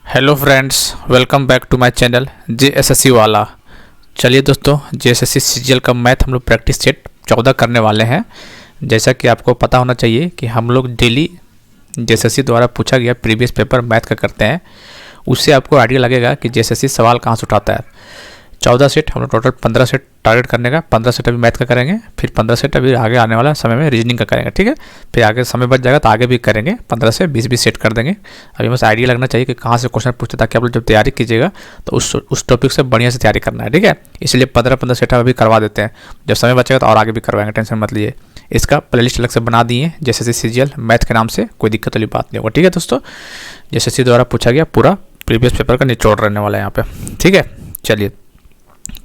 Hello friends, welcome back to my channel JSSC वाला। चलिए दोस्तों, जेएसएससी सीजीएल का मैथ हम लोग प्रैक्टिस सेट 14 करने वाले हैं। जैसा कि आपको पता होना चाहिए कि हम लोग डेली जेएसएससी द्वारा पूछा गया प्रीवियस पेपर मैथ का करते हैं। उससे आपको आइडिया लगेगा कि जेएसएससी सवाल कहाँ से उठाता है। 14 सेट हम लोग टोटल 15 सेट टारगेट करने का। 15 सेट अभी मैथ का करेंगे, फिर 15 सेट अभी आगे आने वाला समय में रीजनिंग का करेंगे, ठीक है। फिर आगे समय बच जाएगा तो आगे भी करेंगे, 15 से 20 सेट कर देंगे। अभी बस आइडिया लगना चाहिए कि कहाँ से क्वेश्चन पूछते, ताकि आप लोग जब तैयारी कीजिएगा तो उस टॉपिक से बढ़िया से तैयारी करना है, ठीक है। इसलिए 15 सेट अभी करवा देते हैं, जब समय बचेगा तो और आगे भी करवाएंगे, टेंशन मत लीजिए। इसका प्लेलिस्ट अलग से बना दिए जैसे सीजीएल मैथ के नाम से, कोई दिक्कत वाली बात नहीं होगा, ठीक है दोस्तों। जेएसएससी द्वारा पूछा गया पूरा प्रीवियस पेपर का निचोड़ रहने वाला है यहाँ पे, ठीक है। चलिए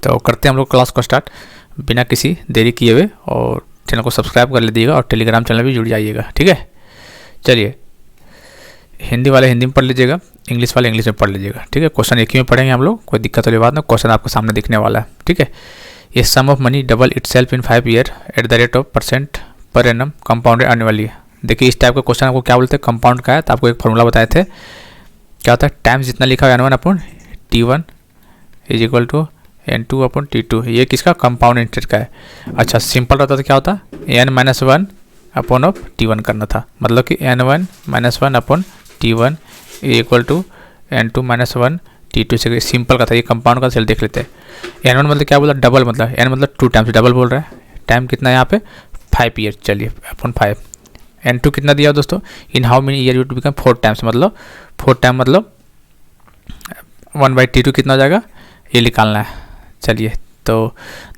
तो करते हैं हम लोग क्लास को स्टार्ट बिना किसी देरी किए हुए, और चैनल को सब्सक्राइब कर लीजिएगा और टेलीग्राम चैनल भी जुड़ जाइएगा, ठीक है। चलिए, हिंदी वाले हिंदी में पढ़ लीजिएगा, इंग्लिश वाले इंग्लिश में पढ़ लीजिएगा, ठीक है। क्वेश्चन एक ही में पढ़ेंगे हम लोग, कोई दिक्कत वाली बात ना। क्वेश्चन आपको सामने दिखने वाला है, ठीक है। ये sum of money double itself in 5 year at the rate of % पर एनम कंपाउंडेड एनुअली। देखिए इस टाइप का क्वेश्चन आपको क्या बोलते हैं, कंपाउंड का है। तो आपको एक फॉर्मूला बताए थे, क्या होता है, टाइम्स जितना लिखा है N1 upon T1 is equal to N2 upon T2। ये किसका, कंपाउंड इंटरेस्ट का है। अच्छा, सिंपल रहता था, क्या होता है, N-1 अपॉन ऑफ T1 करना था। मतलब कि N1 - 1 upon T1 is equal to N2 - 1 T2 से सिंपल का था। ये कंपाउंड का, चल देख लेते हैं। N1 मतलब क्या बोला, डबल, मतलब N मतलब 2 टाइम्स, डबल बोल रहा है। टाइम कितना है यहाँ पे, 5 ईयर। चलिए अपॉन 5। N2 कितना दिया दोस्तों, in how many year you to become 4 times, मतलब 4 टाइम मतलब 1/T2 कितना हो जाएगा, ये निकालना है। चलिए तो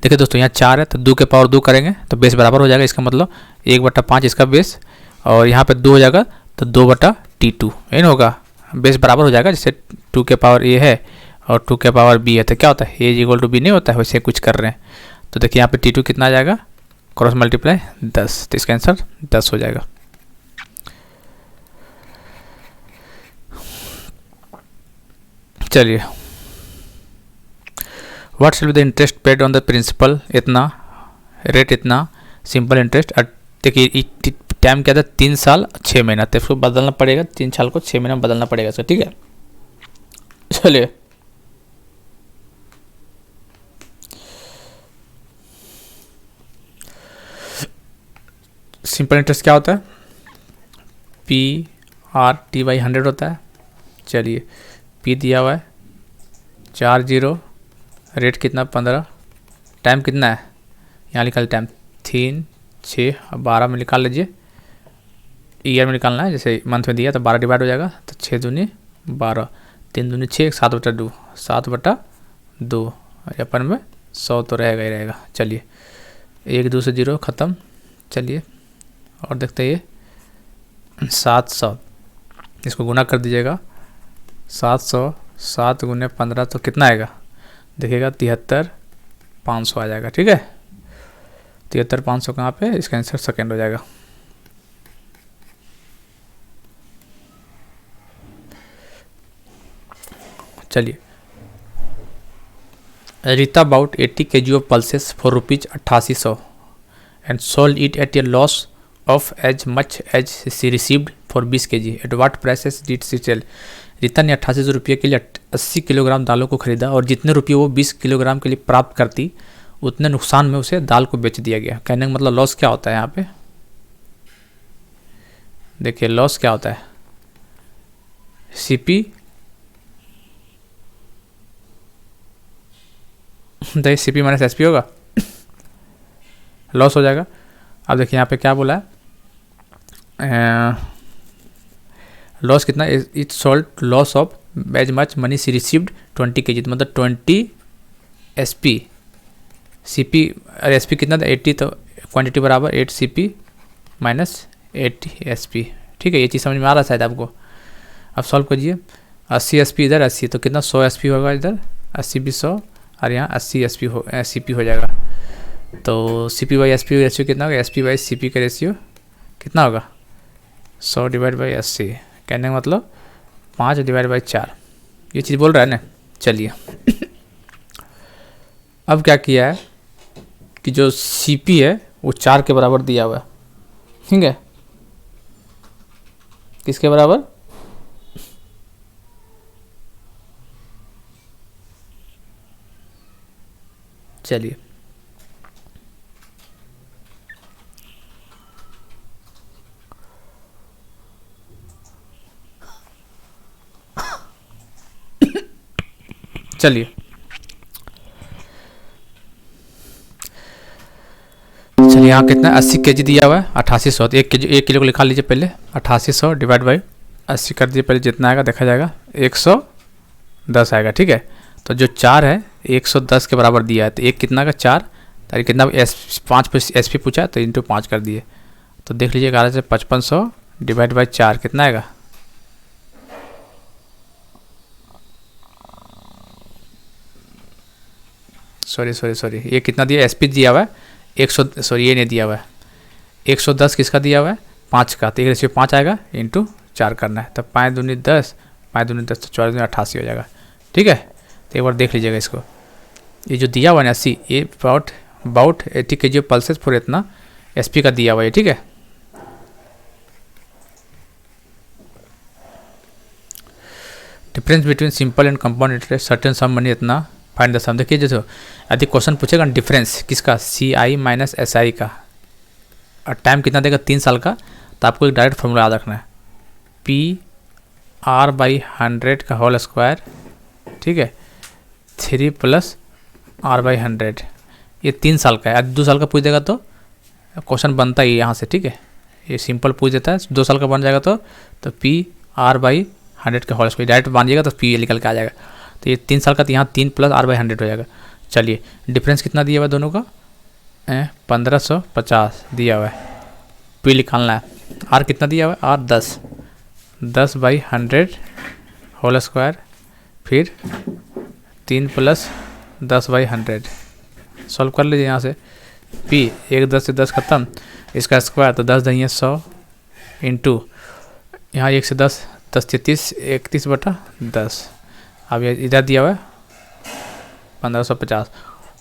देखिए दोस्तों, यहाँ 4 है तो 2 के पावर 2 करेंगे तो बेस बराबर हो जाएगा। इसका मतलब 1/5 इसका बेस, और यहाँ पे 2 हो जाएगा तो 2/T2, ये नहीं होगा, बेस बराबर हो जाएगा। जैसे 2 के पावर ए है और 2 के पावर बी है, तो क्या होता है, ए इक्वल टू बी नहीं होता है, वैसे कुछ कर रहे हैं। तो देखिए यहाँ पे T2 कितना आ जाएगा, क्रॉस मल्टीप्लाई 10, तो इसका आंसर 10 हो जाएगा। चलिए, what will be the interest paid on the principal, इतना रेट, इतना सिंपल इंटरेस्ट। देखिए टाइम क्या था, 3 साल 6 महीना, तो इसको बदलना पड़ेगा, 3 साल को 6 महीना बदलना पड़ेगा इसका, ठीक है। चलिए सिंपल इंटरेस्ट क्या होता है, PRT/100 होता है। चलिए P दिया हुआ है 40, रेट कितना 15, टाइम कितना है, यहाँ निकाल टाइम 3, 6 और 12 में निकाल लीजिए। ईयर में निकालना है, जैसे मंथ में दिया तो 12 डिवाइड हो जाएगा, तो 6 दूनी 12, 3 दूनी 6, 7/2, 7/2, अपन में 100 तो रहेगा ही रहेगा। चलिए 1 2 से 0 ख़त्म। चलिए और देखते हैं, ये 700, इसको गुना कर दीजिएगा, 700 7 × 15 तो कितना आएगा, देखिएगा 73,500 आ जाएगा, ठीक है। 73,500 कहाँ पे, इसका आंसर सेकेंड हो जाएगा। चलिए, Rita bought 80 kg of pulses for ₹8800 and sold it at a loss of as much as she received for 20 kg at what prices did she sell. Rita ने 8800 रुपये के लिए 80 किलोग्राम दालों को खरीदा, और जितने रुपये वो 20 किलोग्राम के लिए प्राप्त करती, उतने नुकसान में उसे दाल को बेच दिया गया। कहने का मतलब लॉस क्या होता है यहाँ पे, देखिए लॉस क्या होता है, CP देखिए CP - SP होगा, लॉस हो जाएगा। अब देखिए यहाँ पे क्या बोला है, लॉस कितना, it sold loss of as much money she received 20 kg, मतलब 20 SP, CP और SP कितना था 80, तो क्वांटिटी बराबर 8 CP - 80 SP, ठीक है। ये चीज़ समझ में आ रहा है शायद आपको। अब सॉल्व कीजिए, 80 SP इधर 80, तो कितना 100 SP होगा, इधर 80 भी 100, और यहाँ 80 CP हो जाएगा। तो CP/SP रेशियो कितना होगा, SP/CP का रेशियो कितना होगा, 100 / 80, कहने का मतलब 5 / 4, ये चीज़ बोल रहा है ना। चलिए अब क्या किया है कि जो CP है वो 4 के बराबर दिया हुआ है, ठीक है। किसके बराबर, चलिए चलिए चलिए यहाँ कितना 80 केजी दिया हुआ है 8800, तो 1 किलो को लिखा लीजिए पहले, 8800 डिवाइड बाई 80 कर दीजिए, पहले जितना आएगा देखा जाएगा 110 आएगा। ठीक है, तो जो 4 है 110 के बराबर दिया है, तो एक कितना का 4, ताकि कितना S5 पे SP पूछा है तो इंटू 5 कर दिए, तो देख लीजिए 11 से 5500 डिवाइड बाई 4 कितना आएगा, सॉरी ये कितना दिया, SP दिया हुआ है 100, सॉरी ये नहीं दिया हुआ है 110 किसका दिया हुआ है 5 का, तो 1/5 आएगा इंटू 4 करना है, तो 5 दूनी 10, 5 दूनी 10 तो 4 दूनी 88 हो जाएगा। ठीक है, तो एक बार देख लीजिएगा इसको, ये जो दिया हुआ है 80, ये अबाउट 80 kg पल्सेस फॉर इतना SP का दिया हुआ है। ठीक है, difference between simple and compound interest certain sum money इतना फाइंड द सम। देखिए जैसे यदि क्वेश्चन पूछेगा डिफरेंस किसका, CI माइनस SI का, और टाइम कितना देगा 3 साल का, तो आपको एक डायरेक्ट फॉर्मूला याद रखना है, PR/100 का होल स्क्वायर, ठीक है, 3 + R/100, ये 3 साल का है। यदि 2 साल का पूछ देगा तो क्वेश्चन बनता ही यहाँ से। ठीक है, ये सिंपल पूछ देता है, 2 साल का बन जाएगा तो PR/100 का होल स्क्वायर डायरेक्ट बांधिएगा तो P निकल के आ जाएगा, तो ये 3 साल का, तो यहाँ 3 + R/100 हो जाएगा। चलिए डिफरेंस कितना दिया हुआ है दोनों का, 1550 दिया हुआ है, P निकालना है, R कितना दिया हुआ है, R 10/100 होल स्क्वायर, फिर 3 + 10/100, सॉल्व कर लीजिए यहाँ से, P 1 10 से 10 खत्म, इसका स्क्वायर तो 10 दही 100 इंटू यहाँ 1 से 10 10 33 31/10, अब ये इधर दिया हुआ है 1550,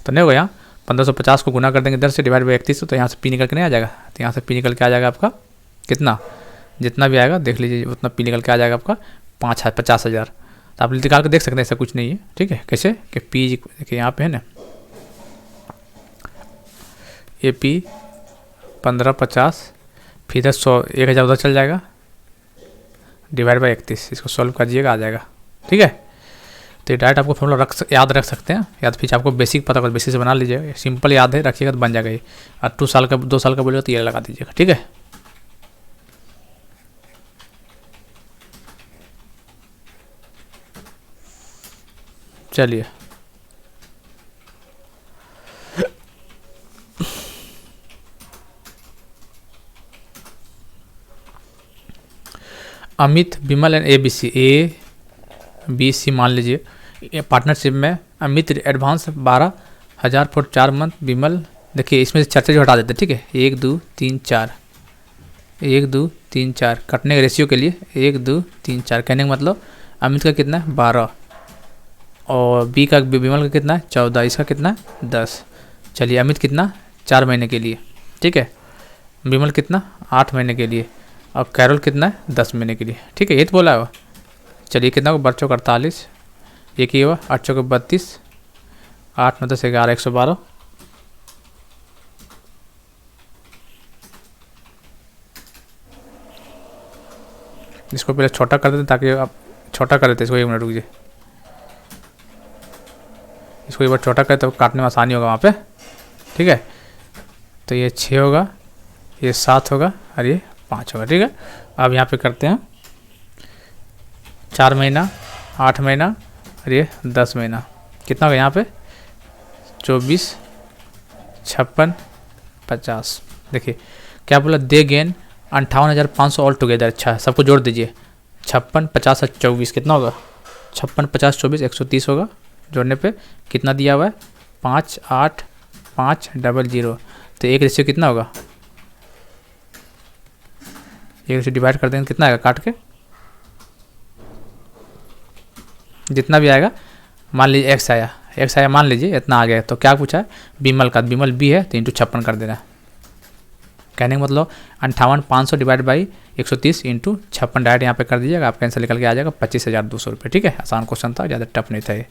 तो नहीं होगा, यहाँ 1550 को गुना कर देंगे इधर से डिवाइड बाई 31, तो यहाँ से P निकल के नहीं आ जाएगा, तो यहाँ से P निकल के आ जाएगा आपका कितना, जितना भी आएगा देख लीजिए उतना P निकल के आ जाएगा आपका 50,000। तो आप निकाल के देख सकते हैं, ऐसा कुछ नहीं है। ठीक है, कैसे कि P देखिए यहाँ पे है ना, ये P 1550, फिर इधर 100 1000 उधर चल जाएगा डिवाइड बाई 31, इसको सॉल्व करिएगा आ जाएगा। ठीक है, तो ये डायरेक्ट आपको फॉर्मूला याद रख सकते हैं, या तो फिर आपको बेसिक पता कर बेसिक से बना लीजिएगा, सिंपल याद है रखिएगा तो बन जाएगा ये। और 2 साल का 2 साल का बोलेगा तो ये लगा दीजिएगा। ठीक है, चलिए अमित विमल एंड ABC मान लीजिए पार्टनरशिप में, अमित एडवांस 12,000 फॉर 4 मंथ, विमल देखिए इसमें से 4 हटा देते हैं। ठीक है, 1 2 3 4 1 2 3 4 कटने के रेशियो के लिए 1 2 3 4, कहने का मतलब अमित का कितना है 12, और बी का विमल का कितना है 14, इसका कितना है 10। चलिए अमित कितना 4 महीने के लिए, ठीक है, विमल कितना 8 महीने के लिए, और कैरोल कितना है 10 महीने के लिए। ठीक है, ये तो बोला है। चलिए कितना को 12 चौक 48, एक ही हुआ 8 चौक 32, 8 9 10 11 112, इसको पहले छोटा कर देते ताकि आप छोटा कर देते, इसको 1 मिनट रुक जाइए, इसको एक बार छोटा करें तो काटने में आसानी होगा वहाँ पे। ठीक है, तो ये 6 होगा, ये 7 होगा और ये 5 होगा। ठीक है, अब यहाँ पे करते हैं 4 महीना 8 महीना और ये 10 महीना, कितना होगा यहाँ पे 24 56 50। देखिए क्या बोला, दे गेन 58,500 ऑल टुगेदर। अच्छा सबको जोड़ दीजिए, 56 50 और 24 कितना होगा, 56 50 24 130 होगा। जोड़ने पे कितना दिया हुआ है 5 8 5 0 तो एक रेशियो कितना होगा, एक रेशियो डिवाइड कर देंगे कितना आएगा, काट के जितना भी आएगा, मान लीजिए एक्स आया मान लीजिए इतना आ गया, तो क्या पूछा है बीमल का, बीमल बी है तो इंटू 56 कर देना। कहने का मतलब 58,500 डिवाइड बाई 130 इंटू 56 डायरेक्ट यहाँ पे कर दीजिएगा, आपका आंसर निकल के आ जाएगा 25,200 रुपये। ठीक है, आसान क्वेश्चन था, ज़्यादा टफ नहीं था, ये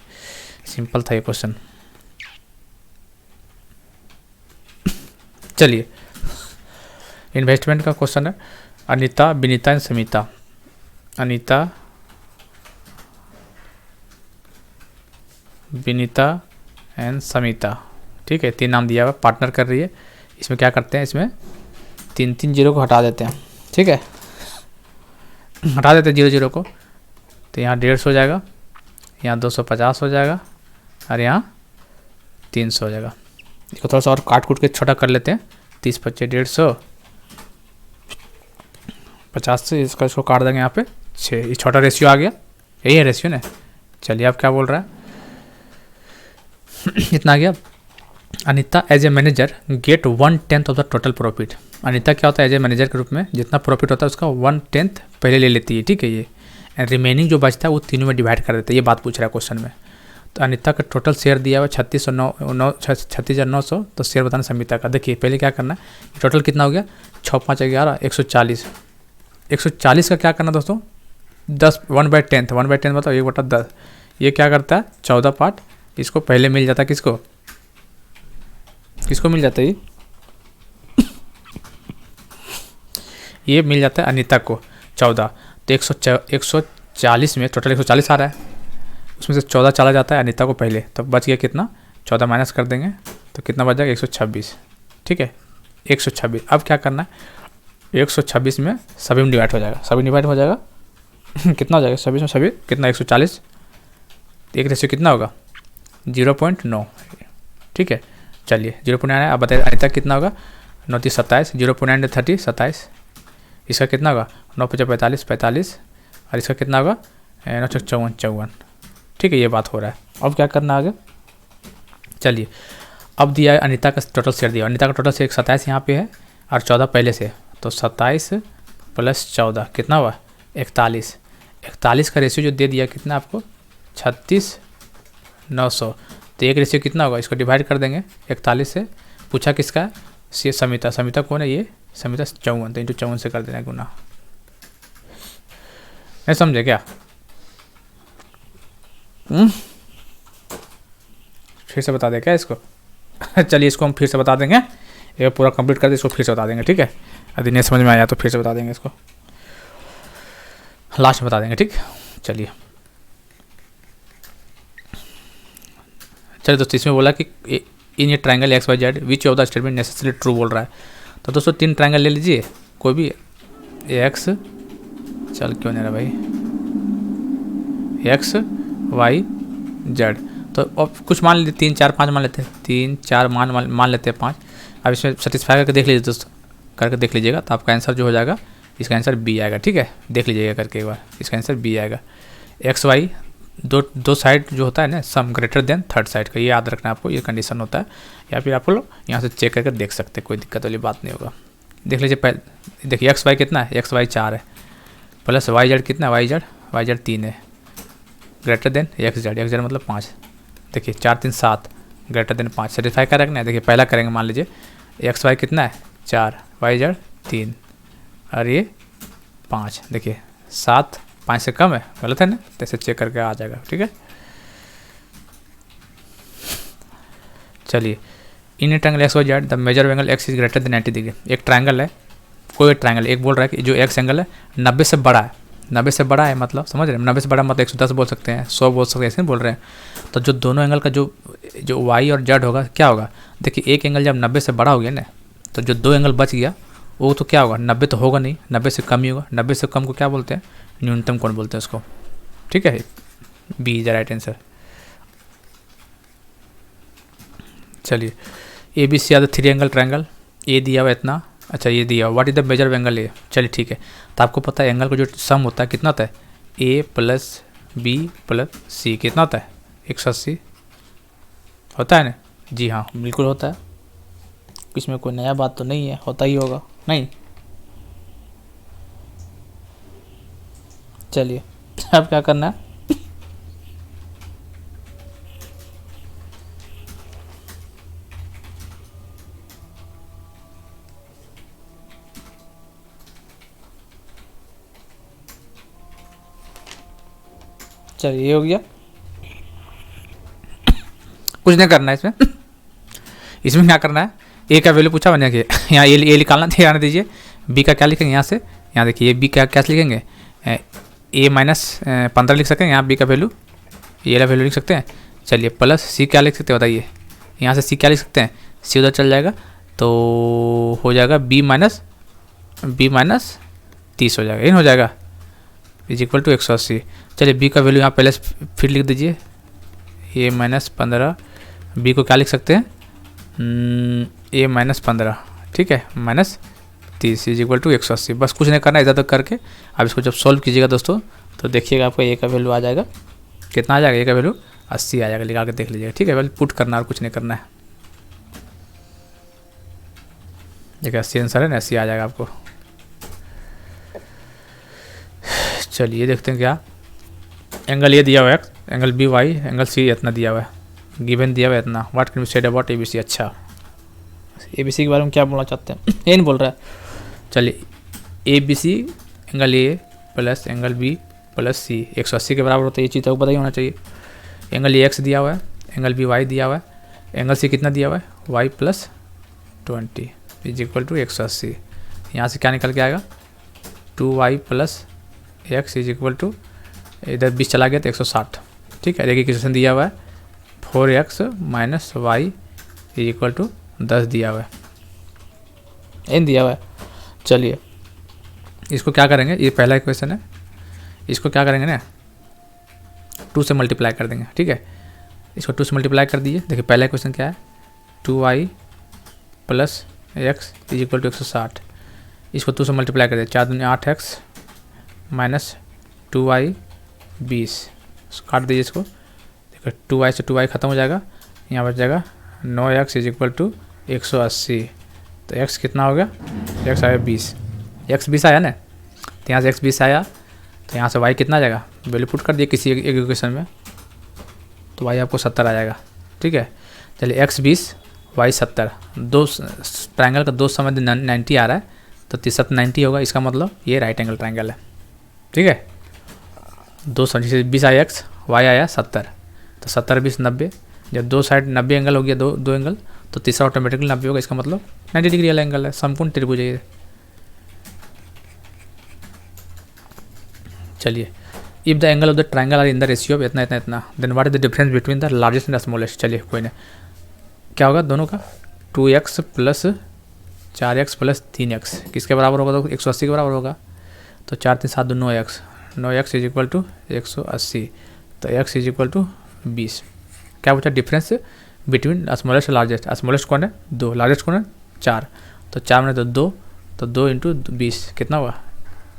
सिंपल था ये क्वेश्चन। चलिए इन्वेस्टमेंट का क्वेश्चन है। अनीता, विनीता एंड समिता। अनीता, विनीता एंड समिता, ठीक है, 3 नाम दिया हुआ, पार्टनर कर रही है। इसमें क्या करते हैं, इसमें 3 जीरो को हटा देते हैं, ठीक है, हटा देते हैं 0 को, तो यहाँ 150 हो जाएगा, यहाँ 250 हो जाएगा और यहाँ 300 हो जाएगा। इसको थोड़ा सा और काट कूट के छोटा कर लेते हैं। 30 25 150, 50 से इसको काट देंगे यहाँ पे 6। ये छोटा रेशियो आ गया, यही है रेशियो ना। चलिए अब क्या बोल रहा है, इतना आ गया। Anita as a manager get 1/10 of the total profit. Anita क्या होता है, एज ए मैनेजर के रूप में जितना प्रॉफिट होता है उसका 1/10 पहले ले लेती है, ठीक है ये, एंड रिमेनिंग जो बचता है वो तीनों में डिवाइड कर देता है। ये बात पूछ रहा है क्वेश्चन में। तो अनीता का टोटल शेयर दिया हुआ 36,900, तो शेयर बताना समिता का। देखिए पहले क्या करना है, टोटल कितना हो गया, 6 5 11 140। 140 का क्या करना दोस्तों, 10 1/10, 1/10 मतलब 1/10। ये क्या करता है, 14 पार्ट इसको पहले मिल जाता है, किसको किसको मिल जाता है, ये मिल जाता है अनीता को 14। तो 140 में टोटल 140 आ रहा है, उसमें से 14 चला जाता है अनीता को पहले, तो बच गया कितना, 14 माइनस कर देंगे तो कितना बच जाएगा, 126, ठीक है 126। अब क्या करना है, 126 में सभी में डिवाइड हो जाएगा, सभी डिवाइड हो जाएगा कितना हो जाएगा, 26 में सभी कितना, 140, एक रेशियो कितना होगा 0.9, ठीक है। चलिए 0.9 है। अब बताइए अनीता कितना होगा, 9 3 27, 0.9 30 27, इसका कितना होगा 9 5 45 45, और इसका कितना होगा 9 6 54 54, ठीक है। ये बात हो रहा है। अब क्या करना आगे, चलिए अब दिया है अनीता का टोटल शेयर दिया, अनीता का टोटल शेयर 27 यहाँ पे है और 14 पहले से, तो 27 प्लस 14 कितना हुआ 41। 41 का रेशियो जो दे दिया कितना आपको 36,900, तो एक रेशियो कितना होगा, इसको डिवाइड कर देंगे 41 से। पूछा किसका है, ये समिता, समिता कौन है, ये समिता 54, तो इंटू 54 से कर देना गुना। नहीं समझे क्या, फिर से बता दें क्या इसको चलिए इसको हम फिर से बता देंगे, ये पूरा कंप्लीट कर दे, इसको फिर से बता देंगे, ठीक है। यदि नहीं समझ में आया तो फिर से बता देंगे, इसको लास्ट में बता देंगे, ठीक। चलिए दोस्तों, इसमें बोला कि इन ये triangle X Y Z which of the statement necessary true बोल रहा है। तो दोस्तों 3 ट्रायंगल ले लीजिए, कोई भी एक्स, चल क्यों नहीं रहा भाई, एक्स वाई जेड, तो अब कुछ मान लेते 3 4 5 मान लेते हैं, 3 4 मान लेते हैं 5। अब इसमें सेटिस्फाई करके देख लीजिए दोस्तों, करके देख लीजिएगा, तो आपका आंसर जो हो जाएगा, इसका आंसर बी आएगा, ठीक है। देख लीजिएगा करके एक बार, इसका आंसर बी आएगा। एक्स वाई दो साइड जो होता है ना, सम ग्रेटर देन थर्ड साइड का, ये याद रखना है आपको, ये कंडीशन होता है। या फिर आप लोग यहाँ से चेक करके देख सकते हैं, कोई दिक्कत वाली बात नहीं होगा। देख लीजिए पहले, देखिए एक्स वाई कितना है, एक्स वाई 4 है, प्लस वाई जेड कितना है, वाई जेड 3 है, ग्रेटर देन एक्स जेड मतलब 5। देखिए 4 3 7 ग्रेटर देन 5, सेटिस्फाई कर रखना है। देखिए पहला करेंगे, मान लीजिए एक्स वाई कितना है 4, वाई जेड 3 और ये 5। देखिए 7 5 से कम है, गलत है ना, तो ऐसे चेक करके आ जाएगा, ठीक है। चलिए in triangle X Y Z the major angle X is greater than 90 degree. एक ट्रायंगल है, कोई ट्रायंगल, एक बोल रहा है कि जो एक्स एंगल है 90 से बड़ा है, 90 से बड़ा है मतलब समझ रहे हैं, 90 से बड़ा मतलब 110 बोल सकते हैं, 100 बोल सकते हैं, ऐसे बोल रहे हैं। तो जो दोनों एंगल का जो वाई और जेड होगा क्या होगा, देखिए एक एंगल जब 90 से बड़ा हो गया ना, तो जो 2 एंगल बच गया वो तो क्या होगा, 90 तो होगा नहीं, 90 से कम ही होगा। 90 से कम को क्या बोलते हैं, न्यूनतम कोण बोलते हैं उसको, ठीक है। B is the right answer. चलिए A B C are the 3 angle triangle, A दिया हुआ इतना, अच्छा ये दिया what is the major angle A, चलिए ठीक है। तो आपको पता है एंगल का जो सम होता है कितना होता है, ए प्लस बी प्लस सी कितना होता है 180 होता है ना, जी हाँ बिल्कुल होता है, इसमें कोई नया बात तो नहीं है, होता ही होगा नहीं। चलिए अब क्या करना है, चलिए ये हो गया, कुछ नहीं करना है इसमें इसमें क्या करना है, ए का वैल्यू पूछा बने कि यहाँ ए निकालना था, आने दीजिए। बी का क्या लिखेंगे यहाँ से, यहाँ देखिए बी का क्या लिखेंगे, ए माइनस 15 लिख सकते हैं यहाँ बी का वैल्यू, ये वाला वैल्यू लिख सकते हैं। चलिए प्लस सी क्या लिख सकते हैं बताइए, यहाँ से सी क्या लिख सकते हैं, सी उधर चल जाएगा तो हो जाएगा बी माइनस 30 हो जाएगा, इन हो जाएगा इज इक्वल टू 180। चलिए बी का वैल्यू यहाँ पहले फिर लिख दीजिए, ए माइनस 15, बी को क्या लिख सकते हैं, ए माइनस 15, ठीक है, माइनस 30 इज इक्वल टू 180। बस कुछ नहीं करना इधर तक करके। अब इसको जब सॉल्व कीजिएगा दोस्तों तो देखिएगा आपको ए का वैल्यू आ जाएगा, कितना आ जाएगा, ए का वैल्यू 80 आ जाएगा, निकाल के देख लीजिएगा, ठीक है। वैल्यू पुट करना और कुछ नहीं करना है। देखिए 80 आंसर है ना, 80 आ जाएगा आपको। चलिए देखते हैं क्या, एंगल ये दिया हुआ है, angle B Y, angle C इतना दिया हुआ है, गिवन दिया हुआ है इतना। What can be said about A B C. अच्छा ए बी सी के बारे में क्या बोलना चाहते हैं, ये नहीं बोल रहा है। चलिए A B C angle A plus angle B plus C 180 के बराबर होता है, ये चीज़ आपको पता ही होना चाहिए। एंगल ए एक्स दिया हुआ है, एंगल बी वाई दिया हुआ है, एंगल सी कितना दिया हुआ है, y plus 20 is equal to 180। यहाँ से क्या निकल के आएगा, 2y plus x is equal to, इधर 20 चला गया तो 160, ठीक है। देखिए क्वेश्चन दिया हुआ है 4x minus y is equal to 10 दिया हुआ है, इन दिया हुआ है। चलिए इसको क्या करेंगे, ये पहला क्वेश्चन है, इसको क्या करेंगे ना 2 से मल्टीप्लाई कर देंगे, ठीक है। इसको 2 से मल्टीप्लाई कर दीजिए। देखिए पहला क्वेश्चन क्या है, 2y plus x is equal to 160, इसको 2 से मल्टीप्लाई कर दिया, 4 दूनी 8x माइनस 2y 20, काट दीजिए इसको। देखो 2y से 2y ख़त्म हो जाएगा, यहाँ बच जाएगा 9x इज इक्वल टू 180। तो x कितना हो गया, x आया 20, x 20 आया ना, तो यहाँ से x 20 आया, तो यहाँ से y कितना आ जाएगा, वैल्यू पुट कर दिए किसी एक इक्वेशन में, तो y आपको 70 आ जाएगा, ठीक है। चलिए x 20 y 70, दो ट्रायंगल का दो समय 90 आ रहा है, तो 30 90 होगा, इसका मतलब ये राइट एंगल ट्रायंगल है, ठीक है। दो जैसे 20 आया x, y आया 70, तो 70 20 90, जब दो साइड 90 एंगल हो गया, दो एंगल, तो तीसरा ऑटोमेटिकली 90 होगा, इसका मतलब 90 डिग्री वाला एंगल है, समकोण त्रिभुज है। चलिए if the angle of the triangle are in the ratio of इतना इतना इतना, then what is the difference between the largest and smallest. चलिए कोई नहीं, क्या होगा दोनों का, 2x plus 4x plus 3x किसके बराबर होगा, तो 180 के बराबर होगा। तो 4 3 7 9x, 9x is equal to 180, तो x इज इक्वल टू 20। क्या पूछा, डिफरेंस बिटवीन स्मॉलेस्ट और लार्जेस्ट। स्मॉलेस्ट कौन है, 2, लार्जेस्ट कौन है 4, तो 4 में तो 2, तो 2 इंटू 20 कितना हुआ,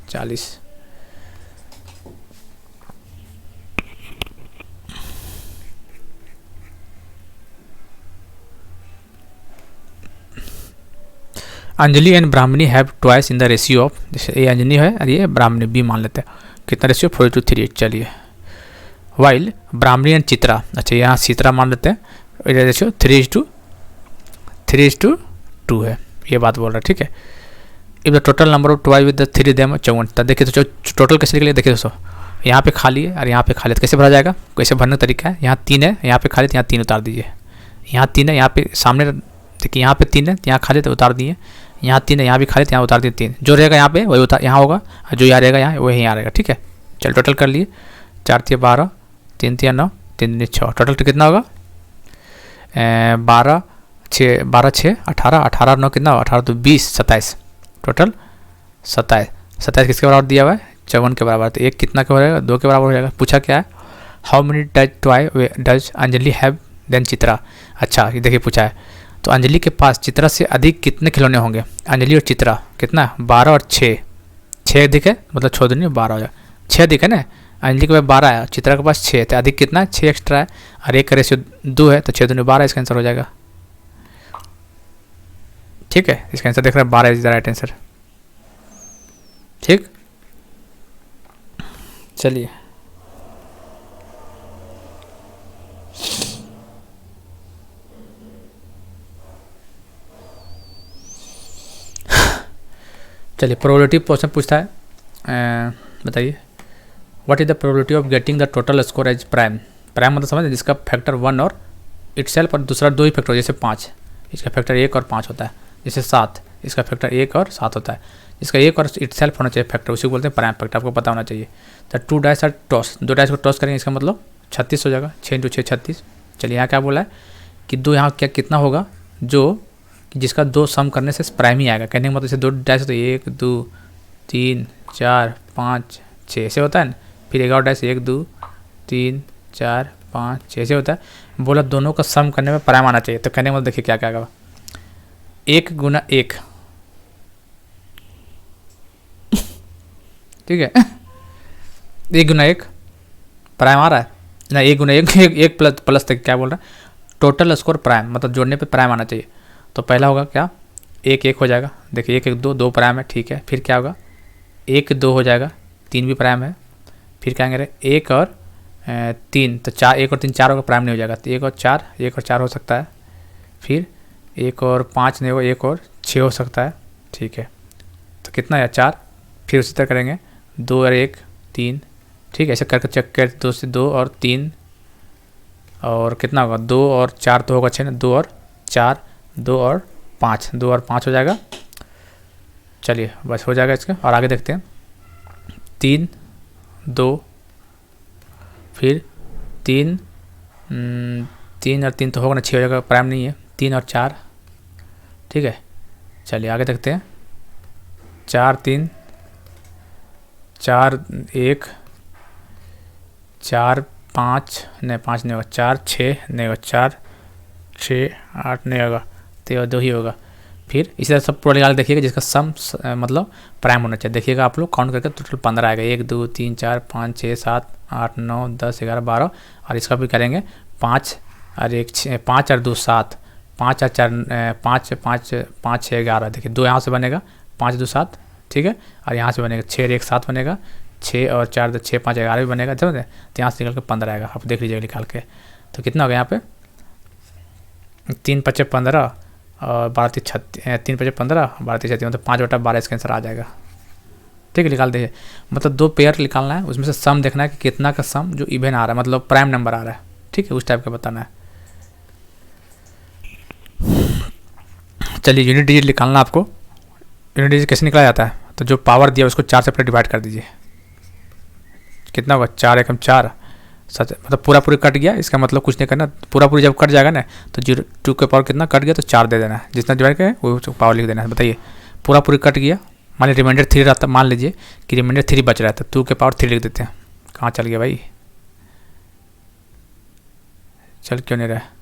40। Anjali and Brahmani have twice in the ratio of, जैसे ये अंजलि है और ये ब्राह्मणी बी मान लेते हैं, कितना रेशियो 4:3। चलिए वाइल ब्राह्मणी एंड चित्रा, अच्छा यहाँ चित्रा मान लेते हैं, रेशियो 3:2 है, ये बात बोल रहा है, ठीक है। If the total number of twice with the 3 them 54, तब देखिए तो टोटल कैसे निकले, देखिए दोस्तों यहाँ पे खाली है और यहाँ पे खाली है, तो कैसे भरा जाएगा, कैसे भरने का तरीका है, यहाँ 3 है, यहाँ पे खाली, यहाँ 3 उतार दीजिए, यहाँ 3 है, यहाँ पे सामने देखिए यहाँ पे 3 है, यहाँ खाली तो उतार दिए, यहाँ 3 है, यहाँ भी खाली, यहाँ उतार दिए 3, जो रहेगा यहाँ पे वही उतार यहाँ होगा, और जो यहाँ रहेगा यहाँ वही यहाँ रहेगा, ठीक है। चल टोटल कर लिए, 4 3 12, 3 3 9, 3 3 6, टोटल कितना होगा, 12 6 18, 18 9 कितना होगा, 18 तो 20 27, टोटल 27 किसके बराबर दिया हुआ है, 54 के बराबर। तो एक कितना के हो जाएगा, 2 के बराबर हो जाएगा। पूछा क्या है, how many does Anjali have then Chitra. अच्छा ये देखिए पूछा है, तो अंजलि के पास चित्रा से अधिक कितने खिलौने होंगे, अंजलि और चित्रा कितना, 12 और 6 अधिक है, मतलब 6 दूनी 12 हो जाएगा, 6 अधिक है ना, अंजलि के पास 12 है, चित्रा के पास 6, तो अधिक कितना है, 6 एक्स्ट्रा है, और एक का रेशियो 2 है, तो 6 दूनी 12 इसका आंसर हो जाएगा, ठीक है। इसका आंसर देख रहे हैं 12 इज द राइट आंसर, ठीक। चलिए प्रोबेबिलिटी क्वेश्चन पूछता है, बताइए what is the probability of getting the total score as prime. Prime मतलब समझ जिसका फैक्टर 1 और इटसेल्फ और दूसरा 2 ही फैक्टर, जैसे 5 इसका फैक्टर 1 और 5 होता है। जैसे 7, इसका फैक्टर 1 और 7 होता है। इसका 1 और इटसेल्फ होना चाहिए फैक्टर, उसी को बोलते हैं प्राइम फैक्टर, आपको पता होना चाहिए। तो 2 डाइस आर टॉस, 2 डाइस को टॉस करेंगे, इसका मतलब 36 हो जाएगा। 6 × 6 36। चलिए यहाँ क्या बोला है कि 2 यहाँ क्या कितना होगा, जो जिसका 2 सम करने से प्राइम ही आएगा। कहने का मतलब जैसे 2 डाइस तो 1 2 3 4 5 6 ऐसे होता है ना। फिर 11 डाइस 1 2 3 4 5 6 ऐसे होता है। बोला दोनों का सम करने में प्राइम आना चाहिए। तो कहने का मतलब देखिए क्या क्या होगा, 1 × 1, ठीक है। 1 × 1 प्राइम आ रहा है ना, 1 × 1 1 प्लस तक क्या बोल रहा है, टोटल स्कोर प्राइम, मतलब जोड़ने पे प्राइम आना चाहिए। तो पहला होगा क्या, 1 1 हो जाएगा। देखिए 1 1 2 2 प्राइम है, ठीक है। फिर क्या होगा, 1 2 हो जाएगा, 3 भी प्राइम है। फिर क्या करें, 1 और 3, तो 4, 1 और 3 4 होगा, प्राइम नहीं हो जाएगा। तो 1 और 4 हो सकता है। फिर 1 और 5 नहीं होगा, 1 और 6 हो सकता है, ठीक है। तो कितना है, 4। फिर उसी तरह करेंगे, 2 और 1 3, ठीक है। ऐसे करके चेक कर, 2 से 2 और 3 और कितना होगा, 2 और 4 तो होगा 6 ना, 2 और 4 2 और 5, 2 और 5 हो जाएगा। चलिए बस हो जाएगा इसका। और आगे देखते हैं, 3 2, फिर 3 3 और 3 तो होगा ना, 6 हो जाएगा, प्राइम नहीं है। 3 और 4, ठीक है। चलिए आगे देखते हैं, 4 3 4 1 4 5 नहीं, 5 नहीं होगा, 4 6 नहीं होगा, 4 6 8 नहीं होगा, तो 2 ही होगा। फिर इसी तरह सब पूरा निकाल देखिएगा, जिसका सम मतलब प्राइम होना चाहिए। देखिएगा आप लोग काउंट करके टोटल 15 आएगा, 1 2 3 4 5 6 7 8 9 10 11 12। और इसका भी करेंगे, 5 और 1 6, 5 और 2 7, 5 और 4 5 5 5 6 11। देखिए 2 यहाँ से बनेगा, 5 2 7, ठीक है। और यहाँ से बनेगा 6 और 1 7 बनेगा, 6 और 4 2 6 5 11 भी बनेगा, समझे। तो यहाँ से निकल के 15 आएगा, आप देख लीजिएगा निकाल के। तो कितना हो गया यहाँ पे, 3 5 15 और 12 3 36, 3 5 15 12 3 36, मतलब 5/12 इसका आंसर आ जाएगा, ठीक है। निकाल दीजिए, मतलब 2 पेयर निकालना है, उसमें से सम देखना है कि कितना का सम जो इवन आ रहा है, मतलब प्राइम नंबर आ रहा है, ठीक है, उस टाइप का बताना है। चलिए यूनिट डिजिट निकालना आपको। यूनिट डिजिट कैसे निकाला जाता है, तो जो पावर दिया उसको 4 से पहले डिवाइड कर दीजिए। कितना होगा, 4 एकम 4, सच मतलब पूरा कट गया, इसका मतलब कुछ नहीं करना, पूरा जब कट जाएगा ना, तो 2 के पावर कितना कट गया, तो 4 दे देना है, जितना डिवाइड करें वो पावर लिख देना है। बताइए पूरा कट गया, मान लीजिए रिमाइंडर 3 रहता, मान लीजिए कि रिमाइंडर 3 बच रहा है, तो 2 के पावर 3 लिख देते हैं। कहाँ चल गया भाई, चल क्यों नहीं रहा है।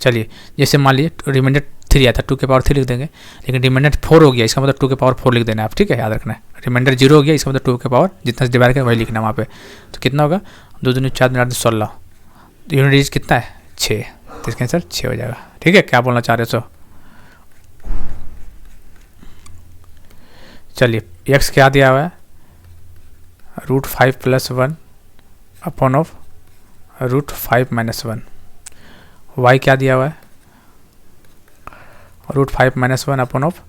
चलिए जैसे मान लीजिए रिमाइंडर 3 आया था, 2 के पावर 3 लिख देंगे, लेकिन रिमाइंडर 4 हो गया, इसका मतलब 2 के पावर 4 लिख देना है आप, ठीक है, याद रखना है। रिमाइंडर 0 हो गया, इसका मतलब 2 के पावर जितना डिवाइड करें वही लिखना है वहाँ पे। तो कितना होगा, 2 2 4 8 16, यूनिट डिजिट कितना है, 6, तो इसका आंसर 6 हो जाएगा, ठीक है। क्या बोलना चाह रहे हो, चलिए x क्या दिया हुआ है, √5 + 1 अपॉन ऑफ √5 - 1। y क्या दिया हुआ है, √5 - 1 अपॉन ऑफ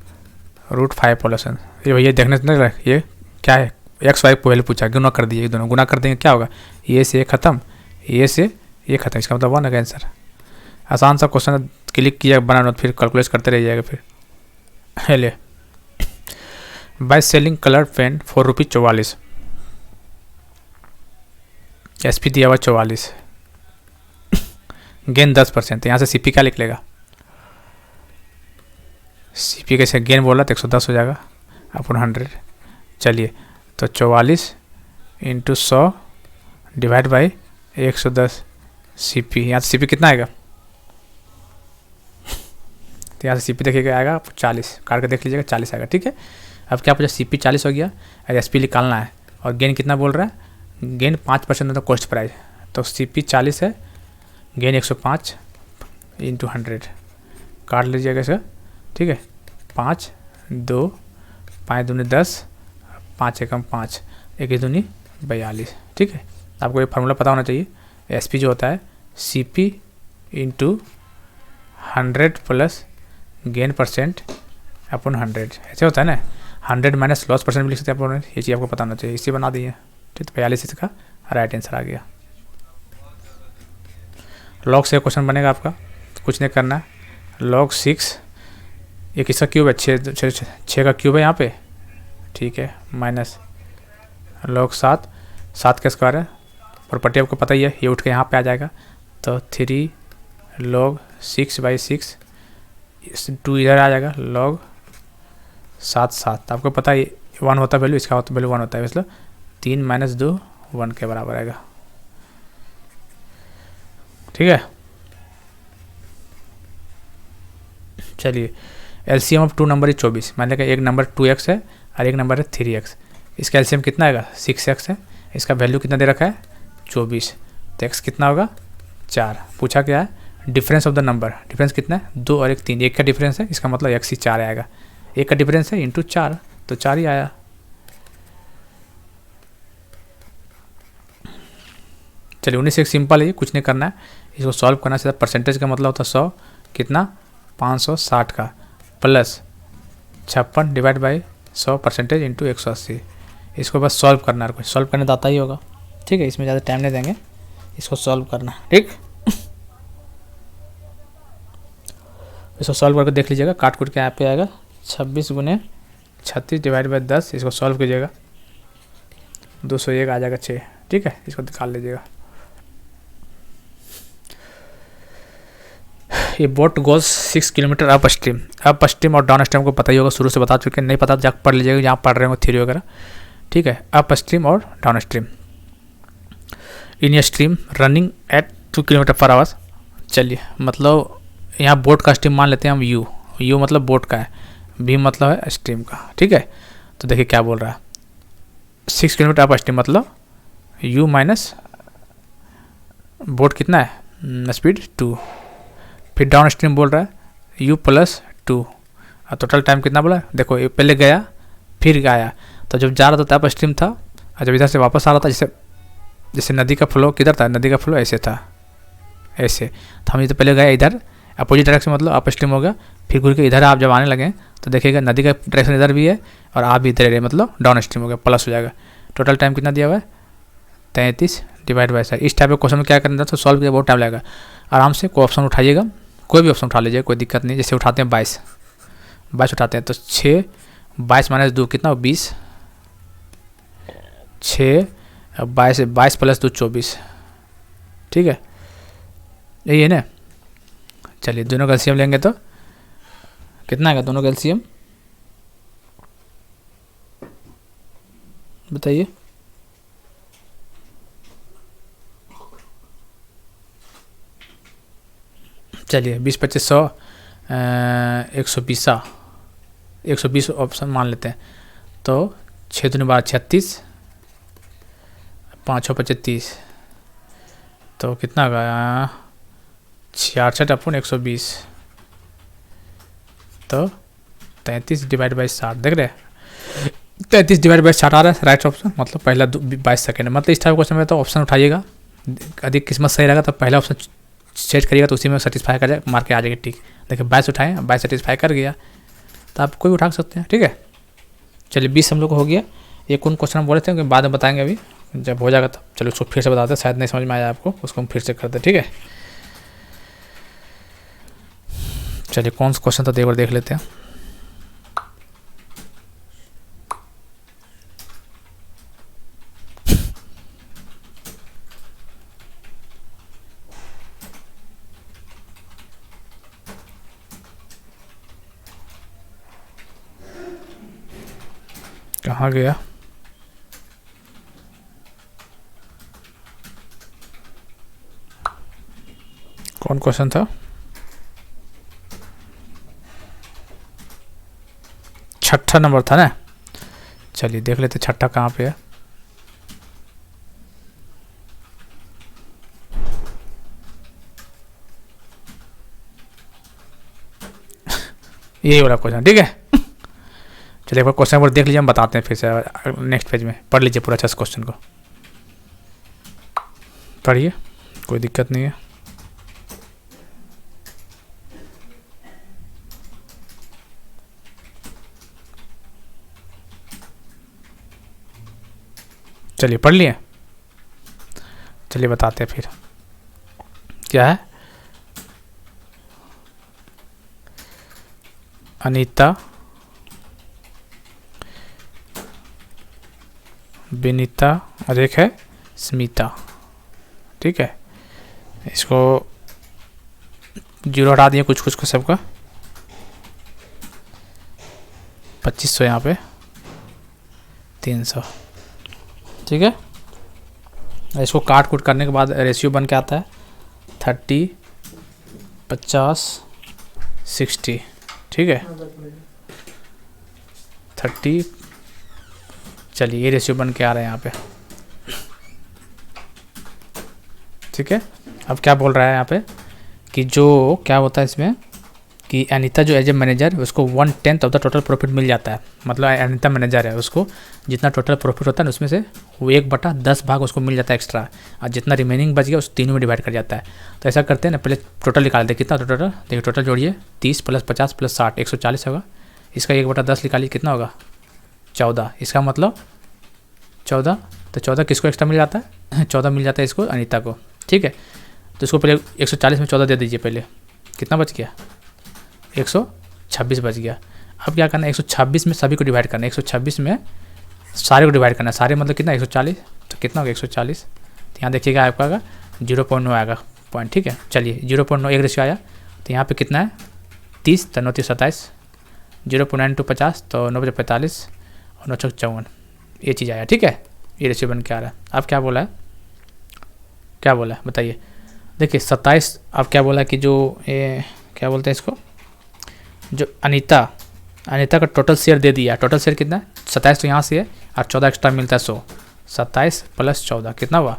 √5 + 1। ये भैया देखने से नहीं, ये क्या है, एक्स वाई पहले पूछा, गुना कर दिए, दोनों गुना कर देंगे, क्या होगा, ये से ये खत्म, ये से ये खत्म, इसका मतलब 1 है आंसर। आसान सा क्वेश्चन, क्लिक किया बनाना, फिर कैलकुलेट करते रह जाएगा। फिर ले, by selling colour pen for ₹44, SP दिया हुआ 44, गेन 10%। यहाँ से CP क्या लिख लेगा, CP कैसे गेन बोला तो 110 हो जाएगा अपॉन 100। चलिए तो 44 × 100 डिवाइड बाई 110 CP। यहाँ से CP कितना आएगा, तो यहाँ से CP देखिएगा आएगा 40, काट के देख लीजिएगा 40 आएगा, ठीक है। अब क्या पूछा, CP 40 हो गया और SP निकालना है, और गेन कितना बोल रहा है, गेन 5% होता है कॉस्ट प्राइस, तो CP 40 है, गेन 105 × 100, काट लीजिएगा इसका, ठीक है। 5 2 5 दूनी 10, 5 एकम 5, 1 दूनी 42, ठीक है। आपको ये फार्मूला पता होना चाहिए, SP जो होता है CP × 100 प्लस गेन % अपॉन 100, ऐसे होता है ना। 100 माइनस लॉस % भी लिख सकते हैं अपॉन, ये चीज़ आपको पता होना चाहिए, इसी बना दिए, ठीक। 42 इसका राइट आंसर आ गया। लॉग से क्वेश्चन बनेगा आपका, कुछ नहीं करना है, log 6, ये किसका क्यूब है, 6 का क्यूब है यहाँ पे, ठीक है, माइनस log 7, 7 का स्क्वायर है, प्रॉपर्टी आपको पता ही है, ये उठ के यहाँ पे आ जाएगा, तो 3 log 6/6, 2 इधर आ जाएगा, log 7, आपको पता है 1 होता है वैल्यू, इसका वैल्यू 1 होता है, इसलिए 3 - 2 1 के बराबर आएगा, ठीक है। चलिए एलसीएम ऑफ 2 नंबर 24, मान लेगा एक नंबर 2x है और एक नंबर है 3x, इसका एलसीएम कितना आएगा 6x है, इसका वैल्यू कितना दे रखा है 24, तो x कितना होगा 4, पूछा क्या है difference of the number, difference कितना है 2 और 1 3, एक का डिफरेंस है, इसका मतलब x ही 4 आएगा, एक का डिफरेंस है इंटू 4, तो 4 ही आया। चलिए 19 एक सिंपल है, कुछ नहीं करना है, इसको सॉल्व करना सीधा, परसेंटेज का मतलब होता है 100 कितना 560 का plus 56 divide by 100 percentage into 180, इसको बस सॉल्व करना है, कुछ सॉल्व करने तो आता ही होगा, ठीक है, इसमें ज़्यादा टाइम नहीं देंगे, इसको सॉल्व करना, ठीक। इसको सॉल्व करके देख लीजिएगा, काट कूट के यहाँ पे आएगा 26 × 36 डिवाइड बाई 10, इसको सॉल्व कीजिएगा 201 आ जाएगा 6, ठीक है, इसको निकाल लीजिएगा। ये boat goes 6 kilometre up stream और डाउन स्ट्रीम को पता ही होगा, शुरू से बता चुके हैं, नहीं पता जाकर पढ़ लीजिएगा, यहाँ पढ़ रहे हो थ्योरी वगैरह, ठीक है। अप स्ट्रीम और down stream in a stream running at 2 km/h, चलिए मतलब यहाँ बोट का स्ट्रीम मान लेते हैं हम यू मतलब बोट का है, बी मतलब है स्ट्रीम का, ठीक है। तो देखिए क्या बोल रहा है 6 किलोमीटर अप स्ट्रीम मतलब यू माइनस बोट कितना है स्पीड 2, फिर डाउन स्ट्रीम बोल रहा है u + 2, और टोटल टाइम कितना बोला, देखो ये पहले गया फिर गया, तो जब जा रहा था अप स्ट्रीम था, और जब इधर से वापस आ रहा था, जैसे नदी का फ्लो किधर था, नदी का फ्लो ऐसे था, ऐसे, तो हम ये तो पहले गए इधर अपोजिट डायरेक्शन मतलब अप स्ट्रीम हो गया, फिर घूर के इधर आप जब आने लगे तो देखिएगा नदी का डायरेक्शन इधर भी है और आप भी इधर है, मतलब डाउन स्ट्रीम हो गया, प्लस हो जाएगा। टोटल टाइम कितना दिया हुआ है 33 डिवाइड बाई 7। इस टाइप के क्वेश्चन में क्या करना था, तो सॉल्व किया बहुत टाइम लगेगा, आराम से कोई ऑप्शन उठाइएगा, कोई भी ऑप्शन उठा लीजिए, कोई दिक्कत नहीं। जैसे उठाते हैं 22 उठाते हैं तो 6 22 - 2 कितना 20, 6 22 + 2 24, ठीक है, यही है ना। चलिए दोनों का एलसीएम लेंगे तो कितना आएगा, दोनों का एलसीएम बताइए। चलिए 20 25 100 120 120 ऑप्शन मान लेते हैं, तो 6 दूनी 12 36, 5 6 35, तो कितना होगा 66/120, तो 33 डिवाइड बाई 60, देख रहे हैं 33 डिवाइड बाई 60 आ रहा है राइट ऑप्शन, मतलब पहला 22 सेकेंड, मतलब इस टाइप क्वेश्चन में तो ऑप्शन उठाइएगा, अधिक किस्मत सही रहेगा तो पहला ऑप्शन सेट करिएगा, तो उसी में सेटिस्फाई कर जाए, मार के आ जाएगी टिक। देखिए 22 उठाएँ, 22 सेटिस्फाई कर गया तो आप कोई उठा सकते हैं, ठीक है। चलिए 20 हम लोग को हो गया। ये कौन क्वेश्चन हम बोले थे बाद में बताएंगे, अभी जब हो जाएगा तब। चलो उसको फिर से बताते हैं, शायद नहीं समझ में आया आपको, उसको हम फिर से करते हैं, ठीक है। चलिए कौन सा क्वेश्चन था एक बार देख लेते हैं। कहाँ गया, कौन क्वेश्चन था, 6ठा नंबर था ना। चलिए देख लेते 6ठा कहाँ पे है। यही वाला क्वेश्चन, ठीक है। चलिए एक बार क्वेश्चन नंबर देख लीजिए, हम बताते हैं फिर से नेक्स्ट पेज में। पढ़ लीजिए पूरा अच्छा क्वेश्चन को पढ़िए, कोई दिक्कत नहीं है। चलिए पढ़ लिए, चलिए बताते हैं फिर क्या है। अनीता, विनीता और एक है स्मिता। ठीक है, इसको जीरो हटा दिए कुछ कुछ को सबका। 2500 यहाँ पे 300। ठीक है, इसको काट कूट करने के बाद रेशियो बन के आता है 30 50 60। ठीक है, 30, चलिए ये रेशियो बन के आ रहा है यहाँ पे। ठीक है, अब क्या बोल रहा है यहाँ पे कि जो क्या होता है इसमें कि अनीता जो एज ए मैनेजर उसको 1/10 ऑफ द टोटल प्रॉफिट मिल जाता है। मतलब अनीता मैनेजर है, उसको जितना टोटल प्रॉफिट होता है ना उसमें से वो 1/10 भाग उसको मिल जाता है एक्स्ट्रा, और जितना रिमेनिंग बच गया उस तीनों में डिवाइड कर जाता है। तो ऐसा करते हैं ना, पहले टोटल निकालते हैं कितना टोटल। देखिए टोटल जोड़िए, 30 + 50 + 60 140 होगा। इसका 1/10 निकालिए कितना होगा 14। इसका मतलब 14, तो 14 किसको एक्स्ट्रा मिल जाता है 14 मिल जाता है इसको अनीता को। ठीक है, तो इसको पहले 140 में 14 दे दीजिए। पहले कितना बच गया 126 बच गया। अब क्या करना है 126 में सभी को डिवाइड करना है। 126 में सारे को डिवाइड करना है। सारे मतलब कितना 140, तो कितना होगा 140, तो यहाँ देखिएगा आपका आएगा 0.9 आएगा पॉइंट। ठीक है, चलिए 0.9 एक रेशियो आया, तो यहाँ पे कितना है 30, तो 9 30 27, 0.9 50, तो 9 45 और 9 54, ये चीज़ आया। ठीक है, ये रेशियो बन के आ रहा है। अब क्या बोला है, क्या बोला है बताइए। देखिए 27, अब क्या बोला कि जो ये क्या बोलते हैं इसको, जो अनीता का टोटल शेयर दे दिया। टोटल शेयर कितना है 27, तो यहाँ से है, और 14 एक्स्ट्रा मिलता है 100। 27 + 14 कितना हुआ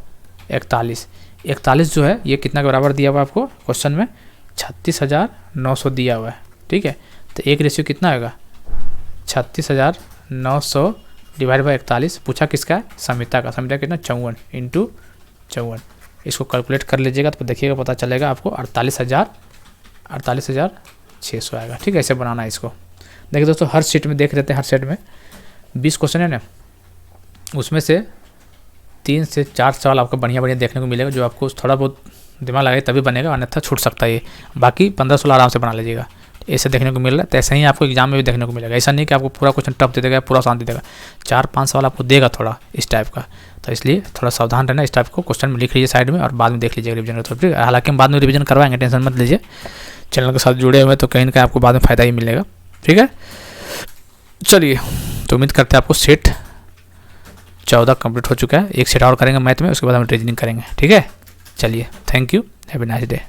41। 41 जो है ये कितना के बराबर दिया हुआ आपको क्वेश्चन में 36,900 दिया हुआ है। ठीक है, तो एक रेशियो कितना होगा 36,900 डिवाइड बाई 41। पूछा किसका है समिता का। समिता कितना 54 × 54। इसको कैलकुलेट कर लीजिएगा तो देखिएगा पता चलेगा आपको 48,600 आएगा। ठीक है, ऐसे बनाना है इसको। देखिए दोस्तों हर सीट में देख लेते हैं, हर सेट में 20 क्वेश्चन है ना, उसमें से 3 से 4 सवाल आपको बढ़िया देखने को मिलेगा, जो आपको थोड़ा बहुत दिमाग लगाए तभी बनेगा, अन्यथा छूट सकता है ये। बाकी 15-16 आराम से बना लीजिएगा। ऐसे देखने को मिल रहा है, तो ऐसे ही आपको एग्जाम में भी देखने को मिलेगा। ऐसा नहीं कि आपको पूरा क्वेश्चन टफ दे देगा, पूरा आसान दे देगा। 4-5 सवाल आपको देगा थोड़ा इस टाइप का, तो इसलिए थोड़ा सावधान रहना। इस टाइप को क्वेश्चन में लिख लीजिए साइड में, और बाद में देख लीजिएगा रिविजन के थ्रू। हालांकि हम बाद में रिविजन करवाएंगे, टेंशन मत लीजिए। चैनल के साथ जुड़े हुए तो कहीं ना कहीं आपको बाद में फ़ायदा ही मिलेगा। ठीक है, चलिए तो उम्मीद करते हैं आपको सेट 14 कंप्लीट हो चुका है। एक सेट और करेंगे मैथ में, उसके बाद हम रीजनिंग करेंगे। ठीक है, चलिए thank you, have a nice day.